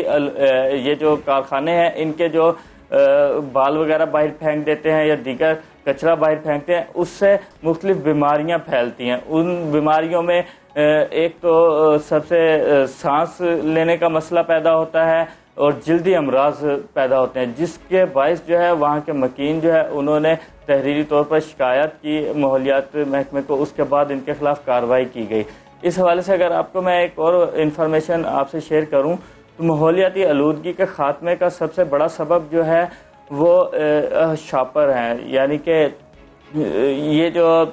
S5: ये जो कारखाने हैं इनके जो बाल वगैरह बाहर फेंक देते हैं या दीगर कचरा बाहर फेंकते हैं, उससे मुख्तलिफ बीमारियां फैलती हैं। उन बीमारियों में एक तो सबसे सांस लेने का मसला पैदा होता है और जल्दी अमराज पैदा होते हैं, जिसके बायस जो है वहाँ के मकीन जो है उन्होंने तहरीरी तौर पर शिकायत की माहौलियात महकमे को, उसके बाद इनके खिलाफ कार्रवाई की गई। इस हवाले से अगर आपको मैं एक और इन्फॉर्मेशन आपसे शेयर करूँ तो माहौलियाती आलूदगी के ख़ात्मे का सबसे बड़ा सबब जो है वो शापर हैं, यानी कि ये जो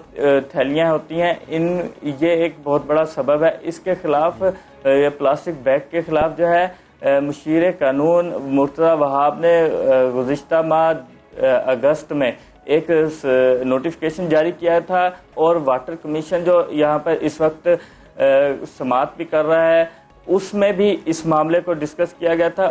S5: थैलियाँ होती हैं ये एक बहुत बड़ा सबब है। इसके ख़िलाफ़ प्लास्टिक बैग के ख़िलाफ़ जो है मुशीर कानून मुर्तज़ा वहाब ने गुज़िश्ता माह अगस्त में एक नोटिफिकेशन जारी किया था, और वाटर कमीशन जो यहाँ पर इस वक्त समाअत भी कर रहा है उसमें भी इस मामले को डिस्कस किया गया था।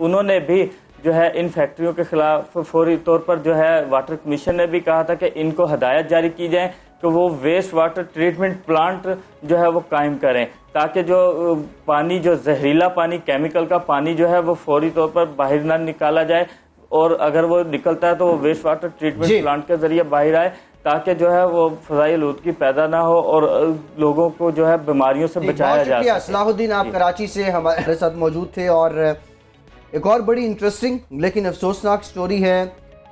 S5: उन्होंने भी जो है इन फैक्ट्रियों के खिलाफ फौरी तौर पर जो है वाटर कमीशन ने भी कहा था कि इनको हदायत जारी की जाए कि वो वेस्ट वाटर ट्रीटमेंट प्लांट जो है वो कायम करें, ताकि जो पानी, जो जहरीला पानी, केमिकल का पानी जो है वो फौरी तौर पर बाहर ना निकाला जाए, और अगर वो निकलता है तो वो वेस्ट वाटर ट्रीटमेंट प्लांट के जरिए बाहर आए, ताकि जो है वो फ़ज़ाई आलूदगी पैदा ना हो और लोगों को जो है बीमारियों से बचाया जा सके।
S1: सलाहुद्दीन, आप कराची से हमारे साथ मौजूद थे और एक और बड़ी इंटरेस्टिंग लेकिन अफसोसनाक स्टोरी है।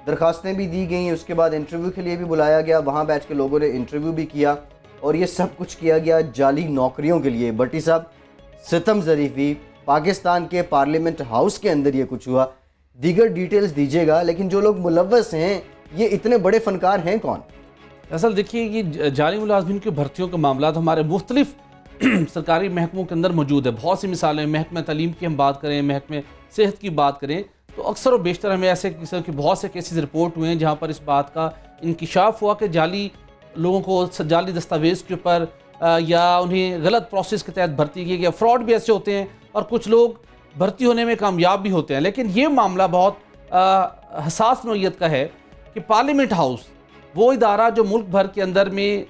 S1: दरखास्तें भी दी गई, उसके बाद इंटरव्यू के लिए भी बुलाया गया, वहाँ बैठ के लोगों ने इंटरव्यू भी किया और ये सब कुछ किया गया जाली नौकरियों के लिए। भट्टी साहब, सितम ज़रीफ़ी, पाकिस्तान के पार्लियामेंट हाउस के अंदर ये कुछ हुआ, दीगर डिटेल्स दीजिएगा, लेकिन जो लोग मुलव्वस हैं ये इतने बड़े फनकार हैं कौन?
S2: असल देखिए, ये जाली मुलाजमीन की भर्तियों के मामला हमारे मुख्तलिफ सरकारी महकमों के अंदर मौजूद है। बहुत सी मिसालें, महकमा तालीम की हम बात करें, महकमे सेहत की बात करें, तो अक्सर और बेशतर हमें ऐसे किस्म के बहुत से केसेस रिपोर्ट हुए हैं जहाँ पर इस बात का इंकिशाफ हुआ कि जाली लोगों को जाली दस्तावेज़ के ऊपर या उन्हें गलत प्रोसेस के तहत भर्ती किया गया। फ्रॉड भी ऐसे होते हैं और कुछ लोग भर्ती होने में कामयाब भी होते हैं। लेकिन ये मामला बहुत हसास नौइयत का है कि पार्लियामेंट हाउस वो इदारा जो मुल्क भर के अंदर में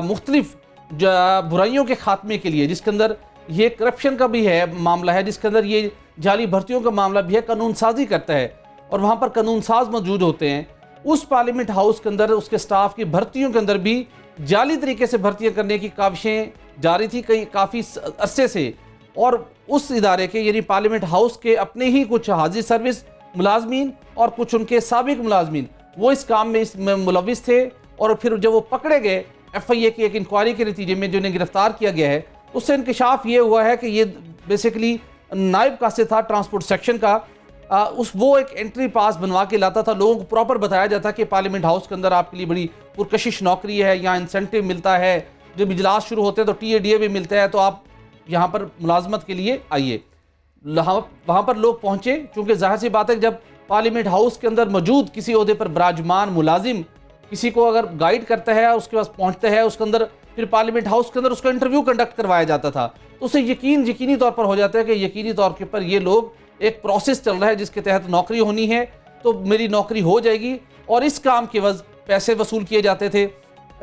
S2: मुख्तलिफ बुराइयों के खात्मे के लिए, जिसके अंदर ये करप्शन का भी है मामला है, जिसके अंदर ये जाली भर्तियों का मामला भी है, कानून साजी करता है और वहाँ पर कानून साज मौजूद होते हैं, उस पार्लियामेंट हाउस के अंदर उसके स्टाफ की भर्तियों के अंदर भी जाली तरीके से भर्तियाँ करने की काविशें जारी थी काफ़ी अरसे से। और उस इदारे के यानी पार्लियामेंट हाउस के अपने ही कुछ हाजिर सर्विस मुलाजमीन और कुछ उनके साबिक मुलाजमीन वो इस काम में इसमें मुलविस थे। और फिर जब वो पकड़े गए FIA की एक इंक्वायरी के नतीजे में जो इन्हें गिरफ्तार किया गया है, उससे इंकशाफ ये हुआ है कि ये बेसिकली नायब कासिद था ट्रांसपोर्ट सेक्शन का। वो एक एंट्री पास बनवा के लाता था, लोगों को प्रॉपर बताया जाता कि पार्लियामेंट हाउस के अंदर आपके लिए बड़ी पुरकशिश नौकरी है, यहाँ इंसेंटिव मिलता है, जब इजलास शुरू होते हैं तो TADA भी मिलता है, तो आप यहाँ पर मुलाजमत के लिए आइए। वहाँ पर लोग पहुँचे, चूँकि जाहिर सी बात है जब पार्लियामेंट हाउस के अंदर मौजूद किसी ओहदे पर विराजमान मुलाजिम किसी को अगर गाइड करता है, उसके पास पहुँचता है, उसके अंदर फिर पार्लियामेंट हाउस के अंदर उसका इंटरव्यू कंडक्ट करवाया जाता था, तो उसे यकीनी तौर पर हो जाता है कि यकीनी तौर के पर ये लोग एक प्रोसेस चल रहा है जिसके तहत नौकरी होनी है, तो मेरी नौकरी हो जाएगी। और इस काम के वजह पैसे वसूल किए जाते थे।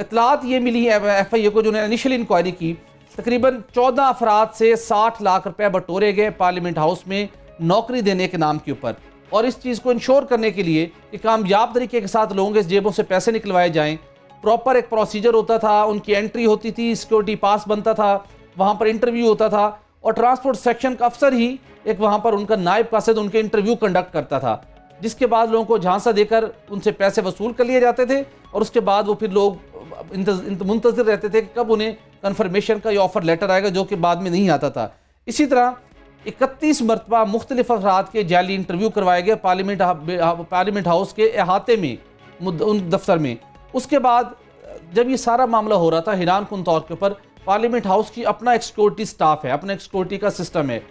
S2: इतलात ये मिली है FIA को, जिन्होंने इनिशियल इंक्वायरी की, तकरीबन 14 अफराद से 60 लाख रुपए बटोरे गए पार्लियामेंट हाउस में नौकरी देने के नाम के ऊपर। और इस चीज़ को इंश्योर करने के लिए कि कामयाब तरीके के साथ लोगों के जेबों से पैसे निकलवाए जाएँ, प्रॉपर एक प्रोसीजर होता था, उनकी एंट्री होती थी, सिक्योरिटी पास बनता था, वहाँ पर इंटरव्यू होता था और ट्रांसपोर्ट सेक्शन का अफसर ही एक वहाँ पर उनका नायब कासिद उनके इंटरव्यू कंडक्ट करता था, जिसके बाद लोगों को झांसा देकर उनसे पैसे वसूल कर लिए जाते थे और उसके बाद वो फिर लोग मुंतज़िर रहते थे कि कब उन्हें कन्फर्मेशन का या ऑफर लेटर आएगा, जो कि बाद में नहीं आता था। इसी तरह 31 मरतबा मुख्तलिफ अफराद के जाली इंटरव्यू करवाए गए पार्लियामेंट हाउस के अहाते में, उन दफ्तर में। उसके बाद जब ये सारा मामला हो रहा था, हैरान कुन तौर के ऊपर पार्लियामेंट हाउस की अपना एक सिक्योरिटी स्टाफ है, अपना एक सिक्योरिटी का सिस्टम है,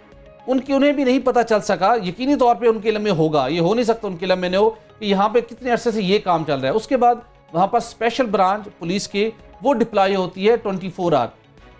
S2: उन्हें भी नहीं पता चल सका, यकीनी तौर पे उनके इल्म में होगा, ये हो नहीं सकता उनके इल्म में नहीं हो कि यहाँ पे कितने अरसे से ये काम चल रहा है। उसके बाद वहाँ पर स्पेशल ब्रांच पुलिस के वो डिप्लॉय होती है 24 आवर,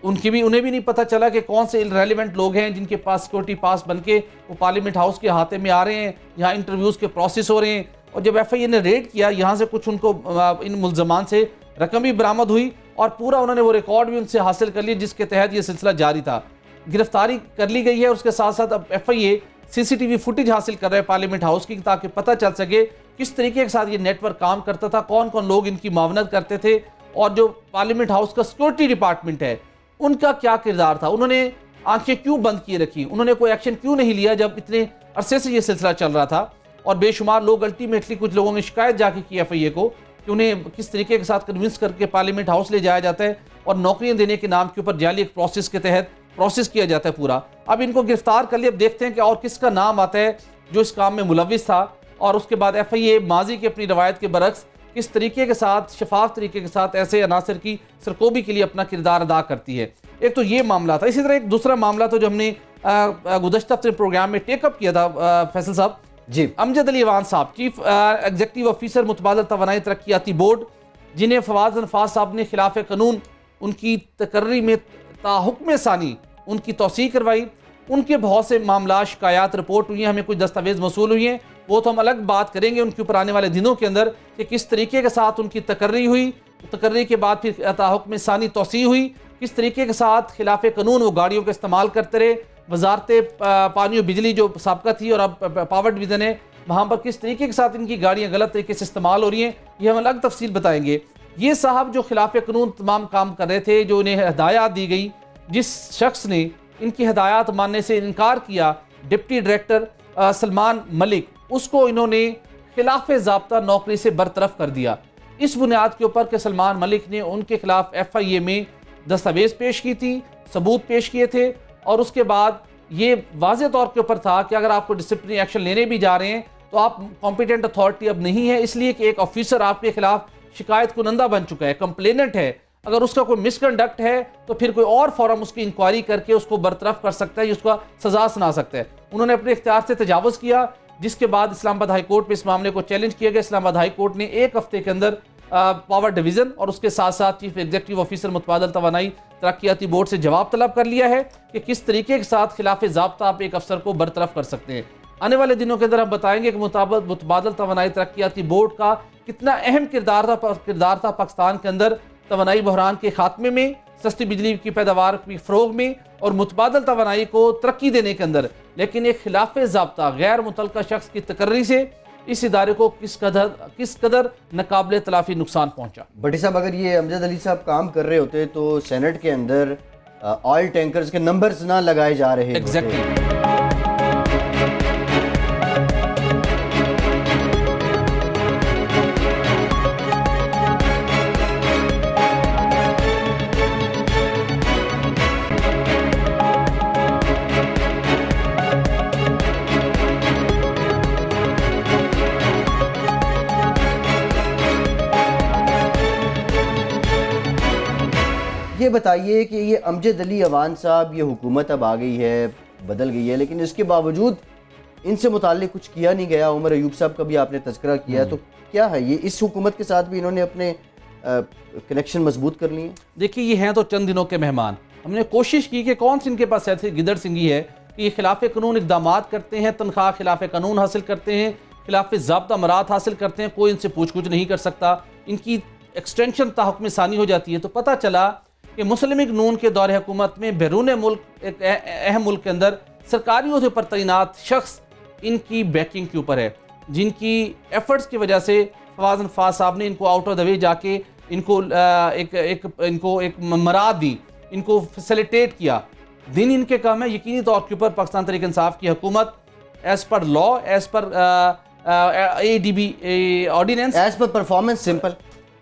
S2: उन्हें भी नहीं पता चला कि कौन से रेलिवेंट लोग हैं जिनके पास सिक्योरिटी पास बन के वो पार्लियामेंट हाउस के अहाते में आ रहे हैं, यहाँ इंटरव्यूज़ के प्रोसेस हो रहे हैं। और जब FIA ने रेड किया, यहाँ से कुछ उनको इन मुल्ज़मान से रकम भी बरामद हुई और पूरा उन्होंने वो रिकॉर्ड भी उनसे हासिल कर लिया जिसके तहत ये सिलसिला जारी था। गिरफ्तारी कर ली गई है। उसके साथ साथ अब FIA CCTV फुटेज हासिल कर रहे हैं पार्लियामेंट हाउस की, ताकि पता चल सके किस तरीके के साथ ये नेटवर्क काम करता था, कौन कौन लोग इनकी मावनत करते थे और जो पार्लियामेंट हाउस का सिक्योरिटी डिपार्टमेंट है उनका क्या किरदार था, उन्होंने आंखें क्यों बंद किए रखी, उन्होंने कोई एक्शन क्यों नहीं लिया जब इतने अरसे से ये सिलसिला चल रहा था। और बेशुमार लोग अल्टीमेटली, कुछ लोगों ने शिकायत जाके की FIA को कि उन्हें किस तरीके के साथ कन्विंस करके पार्लियामेंट हाउस ले जाया जाता है और नौकरियां देने के नाम के ऊपर जाली एक प्रोसेस के तहत प्रोसेस किया जाता है पूरा। अब इनको गिरफ्तार कर लिया, अब देखते हैं कि और किसका नाम आता है जो इस काम में मुलविस था। और उसके बाद FIA माजी की अपनी रवायत के बरक्स किस तरीके के साथ, शफाफ तरीके के साथ ऐसे अनासर की सरकोबी के लिए अपना किरदार अदा करती है। एक तो ये मामला था। इसी तरह एक दूसरा मामला था जो हमने गुज़श्ता हफ्ते प्रोग्राम में टेकअप किया था फैसल साहब
S1: जी,
S2: अमजद अली अवान साहब, चीफ एग्जीक्यूटिव ऑफिसर मुतबादल तवानाई तरक्याती बोर्ड, जिन्हें फवाद नफाज साहब ने खिलाफ कानून उनकी तकर्री में ताहुक्म सानी उनकी तौसीक करवाई। उनके बहुत से मामला, शिकायत रिपोर्ट हुई हैं, हमें कुछ दस्तावेज मसूल हुई हैं, वो तो हम अलग बात करेंगे उनके ऊपर आने वाले दिनों के अंदर कि किस तरीके के साथ उनकी तकर्री हुई, तकर्री के बाद फिर ताहुक्म सानी तौसी हुई, किस तरीके के साथ खिलाफ कानून वो गाड़ियों का इस्तेमाल करते रहे। वजारत पानी और बिजली जो साबका थी और अब पावर डिवीज़न है, वहाँ पर किस तरीके के साथ इनकी गाड़ियाँ गलत तरीके से इस्तेमाल हो रही हैं, ये हम अलग तफसील बताएंगे। ये साहब जो खिलाफ कानून तमाम काम कर रहे थे, जो इन्हें हदायत दी गई, जिस शख्स ने इनकी हदायत मानने से इनकार किया, डिप्टी डायरेक्टर सलमान मलिक, उसको इन्होंने खिलाफ ज़ाब्ता नौकरी से बरतरफ कर दिया। इस बुनियाद के ऊपर कि सलमान मलिक ने उनके खिलाफ FIA में दस्तावेज़ पेश की थी, सबूत पेश किए थे, और उसके बाद ये वाज़े तौर के ऊपर था कि अगर आपको डिसिप्लिनरी एक्शन लेने भी जा रहे हैं तो आप कॉम्पिटेंट अथॉरिटी अब नहीं है, इसलिए कि एक ऑफिसर आपके खिलाफ शिकायत कुनंदा बन चुका है, कंप्लेनेंट है। अगर उसका कोई मिसकंडक्ट है तो फिर कोई और फॉरम उसकी इंक्वायरी करके उसको बरतरफ कर सकता है, उसका सजा सुना सकता है। उन्होंने अपने इख्तियार से तजावुज़ किया, जिसके बाद इस्लामाबाद हाई कोर्ट में इस मामले को चैलेंज किया गया। इस्लामाबाद हाई कोर्ट ने 1 हफ्ते के अंदर पावर डिवीज़न और उसके साथ साथ चीफ एग्जीक्यूटिव ऑफिसर मुतबादल तवानाई तरक्याती बोर्ड से जवाब तलब कर लिया है कि किस तरीके के साथ खिलाफ ज़ाब्ता आप एक अफसर को बरतरफ कर सकते हैं। आने वाले दिनों के अंदर हम बताएंगे कि मुतबादल तवानाई तरक्याती बोर्ड का कितना अहम किरदार था पाकिस्तान के अंदर तवानाई बहरान के खात्मे में, सस्ती बिजली की पैदावार की फ़रोग में और मुतबादल तवानाई को तरक्की देने के अंदर। लेकिन एक खिलाफ ज़ाब्ता गैर मुतल्लका शख्स की तकर्री से इस इदारे को किस कदर नाकाबिले तलाफी नुकसान पहुंचा।
S1: भट्टी साहब, अगर ये अमजद अली साहब काम कर रहे होते तो सेनेट के अंदर ऑयल टैंकर्स के नंबर्स ना लगाए जा रहे।
S2: एग्जैक्टली।
S1: ये बताइए कि ये अमजद अली अवान साहब, ये हुकूमत अब आ गई है, बदल गई है, लेकिन इसके बावजूद इनसे मुताल्लिक कुछ किया नहीं गया। उमर अयूब साहब का भी आपने तज़किरा किया, तो क्या है ये, इस हुकूमत के साथ भी इन्होंने अपने कनेक्शन मजबूत कर लिए?
S2: देखिए, ये हैं तो चंद दिनों के मेहमान। हमने कोशिश की कि कौन सी इनके पास ऐसी गिदड़ सिंगी है कि ये खिलाफ कानून इकदाम करते हैं, तनख्वाह खिलाफ कानून हासिल करते हैं, खिलाफ ज़ाब्ता मरात हासिल करते हैं, कोई इनसे पूछ कुछ नहीं कर सकता, इनकी एक्सटेंशन ताहुक्म सानी हो जाती है। तो पता चला कि मुस्लिम लीग नून के दौरे हुकूमत में बैरून मुल्क एक अहम मुल्क के अंदर सरकारी ओहदे पर तैनात शख्स इनकी बैकिंग के ऊपर है, जिनकी एफर्ट्स की वजह से फवाद नफाज साहब ने इनको आउट ऑफ द वे जाके इनको एक मराद दी, इनको फैसिलिटेट किया। दिन इनके कम है। यकीनी तौर के ऊपर पाकिस्तान तहरीक इंसाफ की हुकूमत as per law, as per ADB ordinance,
S1: as per performance, simple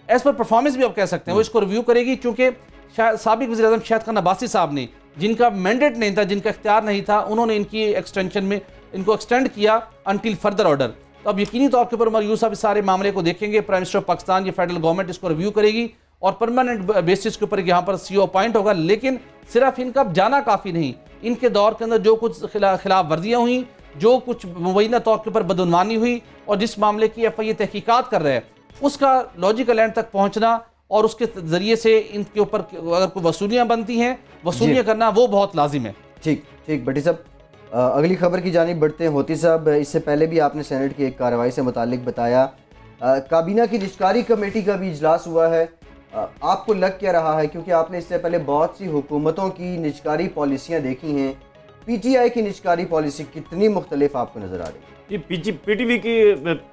S2: as per performance भी आप कह सकते हैं, वो इसको रिव्यू करेगी। चूँकि साबिक वज़ीर आज़म शाहिद खान अब्बासी साहब ने, जिनका मैंडेट नहीं था, जिनका इख्तियार नहीं था, उन्होंने इनकी एक्सटेंशन में इनको एक्सटेंड किया अनटिल फर्दर ऑर्डर। तो अब यकीनी तौर के ऊपर उमर अयूब साहब इस सारे मामले को देखेंगे, प्राइम मिनिस्टर ऑफ पाकिस्तान, ये फेडरल गवर्नमेंट इसको रिव्यू करेगी और परमानेंट बेसिस के ऊपर यहाँ पर CO अपॉइंट होगा। लेकिन सिर्फ इनका जाना काफ़ी नहीं, इनके दौर के अंदर जो कुछ खिलाफ वर्जियाँ हुई, जो कुछ मुबैना तौर के ऊपर बदउनवानी हुई और जिस मामले की FIA तहकीकात कर रहे हैं, उसका लॉजिकल एंड तक पहुँचना और उसके ज़रिए से इनके ऊपर अगर कोई वसूलियाँ बनती हैं, वसूलियाँ करना वो बहुत लाजिम है।
S1: ठीक ठीक भट्टी साहब, अगली खबर की जानिब बढ़ते हैं। होती साहब, इससे पहले भी आपने सेनेट की एक कार्रवाई से मुतालिक बताया, काबीना की निष्कारी कमेटी का भी इजलास हुआ है। आपको लग क्या रहा है, क्योंकि आपने इससे पहले बहुत सी हुकूमतों की निष्कारी पॉलिसियाँ देखी हैं, PTI की निष्कारी पॉलिसी कितनी मुख्तलिफ आपको नज़र आ रही है?
S3: ये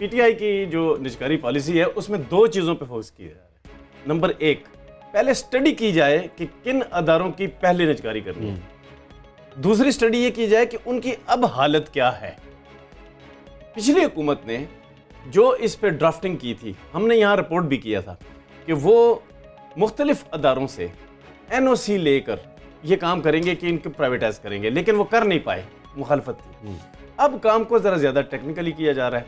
S3: PTI की जो निष्कारी पॉलिसी है उसमें 2 चीज़ों पर फोकस किया जा रहा है। नंबर 1, पहले स्टडी की जाए कि किन अदारों की पहले निजकारी करनी है। दूसरी स्टडी ये की जाए कि उनकी अब हालत क्या है। पिछली हुकूमत ने जो इस पे ड्राफ्टिंग की थी, हमने यहाँ रिपोर्ट भी किया था कि वो मुख्तलिफ अदारों से NOC लेकर ये काम करेंगे कि इनको प्राइवेटाइज करेंगे, लेकिन वो कर नहीं पाए, मुखालफत थी। अब काम को ज़रा ज़्यादा टेक्निकली किया जा रहा है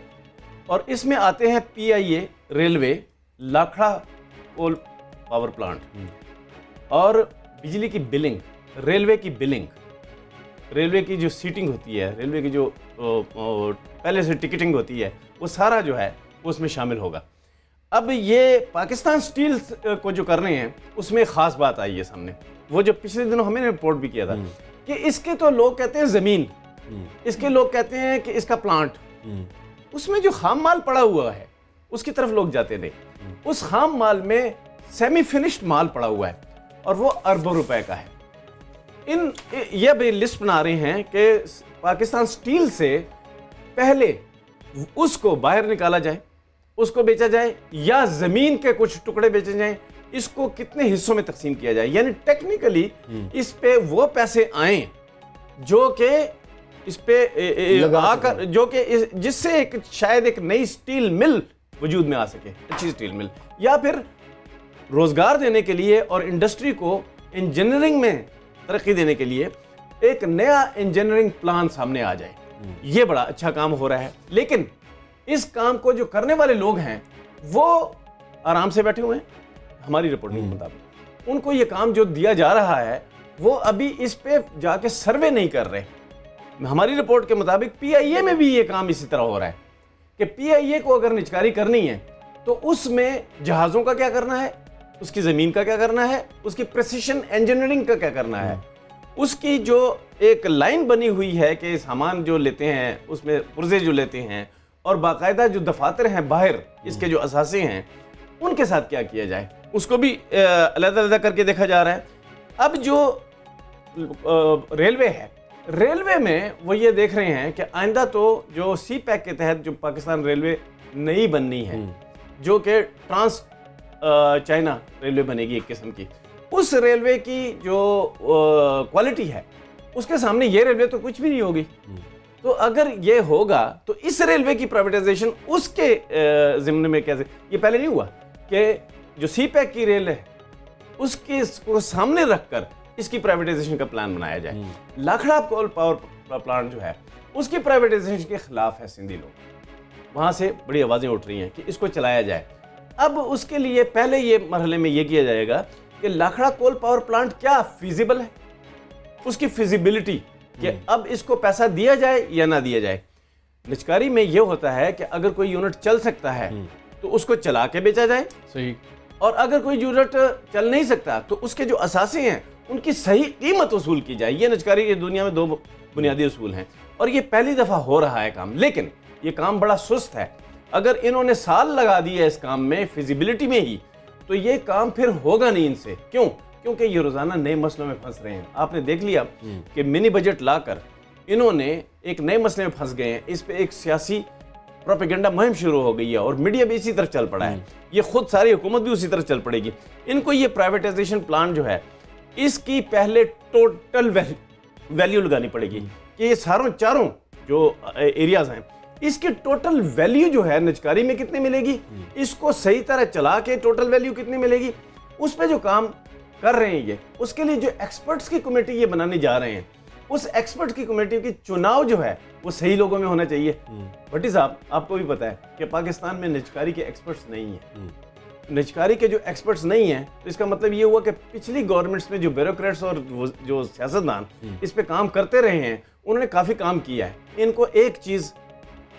S3: और इसमें आते हैं PIA, railway, Lakhra coal power plant और बिजली की बिलिंग, रेलवे की बिलिंग, रेलवे की जो सीटिंग होती है, रेलवे की जो पहले से टिकटिंग होती है, वो सारा जो है वो उसमें शामिल होगा। अब ये पाकिस्तान स्टील को जो कर रहे हैं उसमें ख़ास बात आई है सामने, वो जो पिछले दिनों हमें रिपोर्ट भी किया था कि इसके तो लोग कहते हैं ज़मीन, इसके लोग कहते हैं कि इसका प्लांट, उसमें जो खाम माल पड़ा हुआ है उसकी तरफ लोग जाते नहीं। उस खाम माल में सेमी फिनिश्ड माल पड़ा हुआ है और वो अरबों रुपए का है। ये भी लिस्ट बना रहे हैं कि पाकिस्तान स्टील से पहले उसको बाहर निकाला जाए, उसको बेचा जाए, या ज़मीन के कुछ टुकड़े बेचे जाएं, इसको कितने हिस्सों में तकसीम किया जाए। यानी टेक्निकली इस पे वो पैसे आए जो कि इस पे आकर, जो कि जिससे एक शायद एक नई स्टील मिल वजूद में आ सके, अच्छी स्टील मिल, या फिर रोजगार देने के लिए और इंडस्ट्री को इंजीनियरिंग में तरक्की देने के लिए एक नया इंजीनियरिंग प्लान सामने आ जाए। ये बड़ा अच्छा काम हो रहा है, लेकिन इस काम को जो करने वाले लोग हैं वो आराम से बैठे हुए हैं। हमारी रिपोर्टिंग के मुताबिक उनको ये काम जो दिया जा रहा है वो अभी इस पे जाके सर्वे नहीं कर रहे। हमारी रिपोर्ट के मुताबिक पीआईए में भी ये काम इसी तरह हो रहा है कि पीआईए को अगर निजकारी करनी है तो उसमें जहाज़ों का क्या करना है, उसकी ज़मीन का क्या करना है, उसकी प्रिसिशन इंजीनियरिंग का क्या करना है, उसकी जो एक लाइन बनी हुई है कि सामान जो लेते हैं उसमें पुर्जे जो लेते हैं और बाकायदा जो दफातर हैं बाहर इसके जो असासे हैं उनके साथ क्या किया जाए, उसको भी अलग-अलग करके देखा जा रहा है। अब जो रेलवे है, रेलवे में वो ये देख रहे हैं कि आइंदा तो जो सी पैक के तहत जो पाकिस्तान रेलवे नई बननी है, जो कि ट्रांस चाइना रेलवे बनेगी एक किस्म की, उस रेलवे की जो क्वालिटी है उसके सामने ये रेलवे तो कुछ भी नहीं होगी। तो अगर ये होगा तो इस रेलवे की प्राइवेटाइजेशन उसके जिम्मे में कैसे, ये पहले नहीं हुआ कि जो सी पैक की रेल है उसके को सामने रखकर इसकी प्राइवेटाइजेशन का प्लान बनाया जाए। लाखड़ा कोल पावर प्लांट जो है उसकी प्राइवेटाइजेशन के खिलाफ है सिंधी लोग, वहां से बड़ी आवाजें उठ रही हैं कि इसको चलाया जाए। अब उसके लिए पहले ये मरहले में ये किया जाएगा कि लाखड़ा कोल पावर प्लांट क्या फिजिबल है, उसकी फिजिबिलिटी कि अब इसको पैसा दिया जाए या ना दिया जाए। निजकारी में ये होता है कि अगर कोई यूनिट चल सकता है तो उसको चला के बेचा जाए,
S2: सही,
S3: और अगर कोई यूनिट चल नहीं सकता तो उसके जो असासे हैं उनकी सही कीमत वसूल की जाए। ये निजकारी की दुनिया में दो बुनियादी उसूल हैं और ये पहली दफा हो रहा है काम, लेकिन ये काम बड़ा सुस्त है। अगर इन्होंने साल लगा दिया इस काम में, फिजिबिलिटी में ही, तो ये काम फिर होगा नहीं इनसे। क्यों? क्योंकि ये रोजाना नए मसलों में फंस रहे हैं। आपने देख लिया कि मिनी बजट लाकर इन्होंने एक नए मसले में फंस गए हैं। इस पे एक सियासी प्रोपेगेंडा मुहिम शुरू हो गई है और मीडिया भी इसी तरफ चल पड़ा है। ये खुद सारी हुकूमत भी उसी तरफ चल पड़ेगी। इनको ये प्राइवेटाइजेशन प्लान जो है इसकी पहले टोटल वैल्यू लगानी पड़ेगी कि ये चारों जो एरियाज हैं इसकी टोटल वैल्यू जो है निजकारी में कितनी मिलेगी, इसको सही तरह चला के टोटल वैल्यू कितनी मिलेगी, उस पर जो काम कर रहे हैं ये, उसके लिए जो एक्सपर्ट्स की कमेटी ये बनाने जा रहे हैं, उस एक्सपर्ट की कमेटी की चुनाव जो है वो सही लोगों में होना चाहिए। भट्टी साहब, आपको भी पता है कि पाकिस्तान में निजकारी के एक्सपर्ट्स नहीं है। निजकारी के जो एक्सपर्ट्स नहीं हैं तो इसका मतलब ये हुआ कि पिछली गवर्नमेंट्स में जो ब्यूरोक्रेट्स और जो सियासतदान इस पे काम करते रहे हैं उन्होंने काफ़ी काम किया है। इनको एक चीज़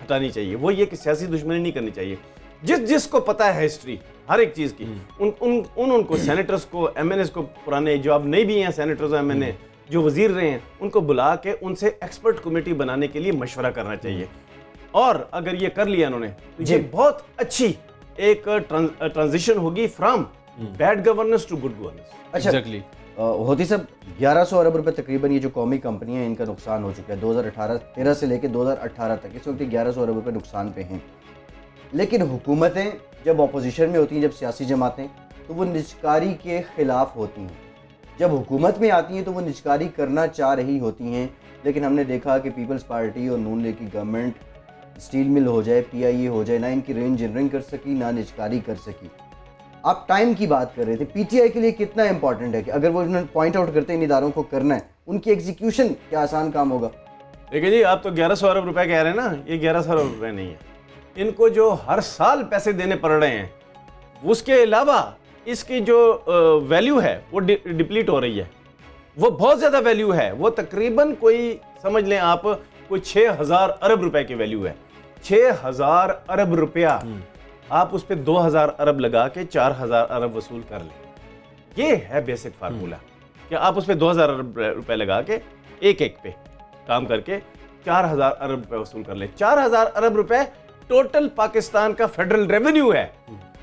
S3: हटानी चाहिए, वो ये कि सियासी दुश्मनी नहीं करनी चाहिए। जिसको पता है हिस्ट्री हर एक चीज़ की, उनको सेनेटर्स को, एमएनएस को, पुराने जो अब नहीं भी हैं सेनेटर्स और एमएनए जो वजीर रहे हैं, उनको बुला के उनसे एक्सपर्ट कमेटी बनाने के लिए मशवरा करना चाहिए। और अगर ये कर लिया उन्होंने तो ये बहुत अच्छी एक ट्रांजिशन होगी from bad governance to good governance.
S1: अच्छा,
S2: एग्जैक्टली।
S1: होती सब 1100 अरब रुपए तकरीबन ये जो कौमी कंपनियां हैं इनका नुकसान हो चुका है 2013 से लेकर 2018 तक। इस वक्त 1100 अरब रुपए नुकसान पे हैं। लेकिन हुकूमतें जब अपोजिशन में होती हैं, जब सियासी जमातें, तो वो निजकारी के ख़िलाफ़ होती हैं। जब हुकूमत में आती हैं तो वो निजकारी करना चाह रही होती हैं। लेकिन हमने देखा कि पीपल्स पार्टी और नून लीग की गवर्नमेंट स्टील मिल हो जाए, पीआईए हो जाए, ना इनकी रे इंजीनियरिंग कर सकी ना निजकारी कर सकी। आप टाइम की बात कर रहे थे, पीटीआई के लिए कितना इंपॉर्टेंट है कि अगर वो उन्होंने पॉइंट आउट करते हैं इन इदारों को करना है, उनकी एग्जीक्यूशन क्या आसान काम होगा?
S3: देखिए जी, आप तो 1100 अरब रुपए कह रहे हैं ना, ये 1100 अरब रुपए नहीं है। इनको जो हर साल पैसे देने पड़ रहे हैं, उसके अलावा इसकी जो वैल्यू है वो डिप्लीट हो रही है। वो बहुत ज़्यादा वैल्यू है, वो तकरीबन कोई समझ लें आप कोई 6000 अरब रुपए की वैल्यू है। 6000 अरब रुपया, आप उस पर 2000 अरब लगा के 4000 अरब वसूल कर लें। ये है बेसिक फार्मूला कि आप उस पर 2000 अरब रुपए लगा के एक पे काम करके 4000 अरब रुपए वसूल कर लें। 4000 अरब रुपए टोटल पाकिस्तान का फेडरल रेवेन्यू है।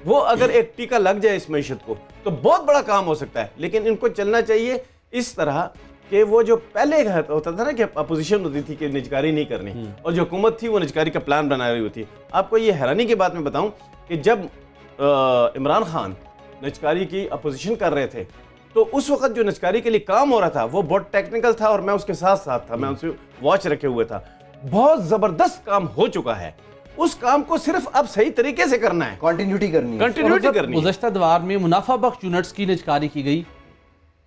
S3: वो अगर एक टीका लग जाए इस मैशत को तो बहुत बड़ा काम हो सकता है। लेकिन इनको चलना चाहिए इस तरह कि वो जो पहले होता था ना कि अपोजिशन होती थी कि निजकारी नहीं करनी, और जो हुकूमत थी वो निजकारी का प्लान बना रही होती। आपको ये हैरानी की बात मैं बताऊं कि जब इमरान खान निजकारी की अपोजिशन कर रहे थे तो उस वक्त जो निजकारी के लिए काम हो रहा था वो बहुत टेक्निकल था, और मैं उसके साथ साथ था, मैं उनसे वॉच रखे हुए था। बहुत ज़बरदस्त काम हो चुका है, उस काम को सिर्फ अब सही तरीके से करना है,
S1: कंटिन्यूटी करनी है।
S3: कंटिन्यूटी करनी है।
S2: गुज़श्ता दवार में मुनाफा बख्श यूनिट्स की निजकारी की गई,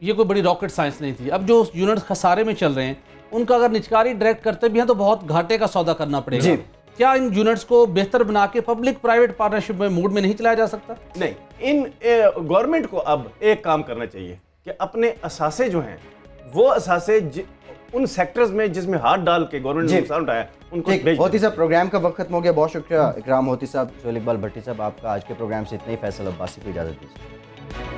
S2: ये कोई बड़ी रॉकेट साइंस नहीं थी। अब जो यूनिट्स खसारे में चल रहे हैं उनका अगर निजकारी डायरेक्ट करते भी हैं तो बहुत घाटे का सौदा करना पड़ेगा। क्या इन यूनिट्स को बेहतर बना के पब्लिक प्राइवेट पार्टनरशिप में मूड में नहीं चलाया जा सकता?
S3: नहीं, इन गवर्नमेंट को अब एक काम करना चाहिए कि अपने असासे जो हैं वो असासे उन सेक्टर्स में जिसमें हाथ डाल के गवर्नमेंट ने नुकसान उठाया उनको भेज।
S1: होती साहब, प्रोग्राम का वक्त खत्म हो गया, बहुत शुक्रिया इकराम होती साहब, सोहेल इकबाल भट्टी साहब, आपका आज के प्रोग्राम से इतना ही। फैसल अब्बासी को इजाज़त दीजिए।